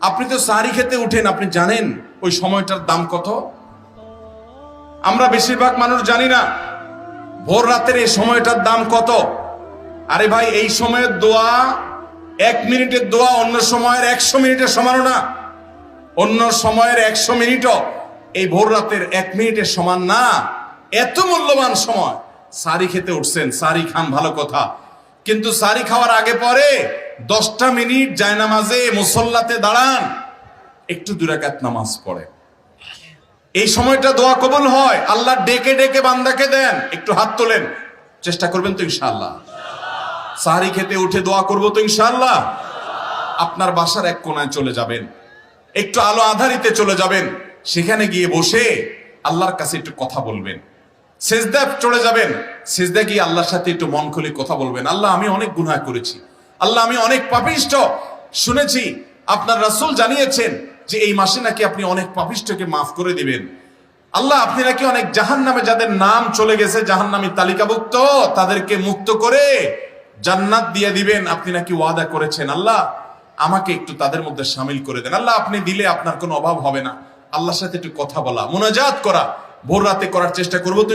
আপনি তো সাহারি খেতে উঠেন, আপনি জানেন ওই সময়টার দাম কত? আমরা বেশিরভাগ মানুষ জানি না ভোর রাতের এই সময়টার দাম কত। আরে ভাই, এই সময়ের দোয়া 1 মিনিটের দোয়া অন্য সময়ের 100 মিনিটের সমান না। অন্য সময়ের 100 মিনিটও এই ভোর রাতের 1 মিনিটের সমান না। এত মূল্যবান সময়। সাহারি খেতে উঠছেন, সাহারি খান, ভালো কথা, কিন্তু সাহারি খাওয়ার আগে পরে 10টা মিনিট জায়নামাজে মুসল্লাতে দাঁড়ান, একটু 2 রাকাত নামাজ পড়ে। এই সময়টা দোয়া কবুল হয়। আল্লাহ ডেকে ডেকে বান্দাকে দেন। একটু হাত তোলেন, চেষ্টা করবেন তো ইনশাআল্লাহ? সাহারি খেতে উঠে দোয়া করবো তো ইনশাআল্লাহ? আপনার বাসার এক কোণায় চলে যাবেন, একটু আলো আধারিতে চলে যাবেন, সেখানে গিয়ে বসে আল্লাহর কাছে একটু কথা বলবেন। সেজদা চলে যাবেন, সেজদা গিয়ে আল্লাহর সাথে একটু মন খুলে কথা বলবেন। আল্লাহ, আমি অনেক গুনাহ করেছি, আল্লাহ আমি অনেক পাপিষ্ঠ। শুনেছি আপনার রাসূল জানিয়েছেন যে এই মাসে নাকি আপনি অনেক পাপিষ্ঠকে মাফ করে দিবেন। আল্লাহ, আপনি নাকি অনেক জাহান্নামে যাদের নাম চলে গেছে, জাহান্নামী তালিকাভুক্ত, তাদেরকে মুক্ত করে জান্নাত দিয়ে দিবেন, আপনি নাকি ওয়াদা করেছেন। আল্লাহ, আমাকে একটু তাদের মধ্যে শামিল করে দেন। আল্লাহ, আপনি দিলে আপনার কোনো অভাব হবে না। আল্লাহর সাথে একটু কথা বলা, মুনাজাত করা ভোর রাতে করার চেষ্টা করবো তো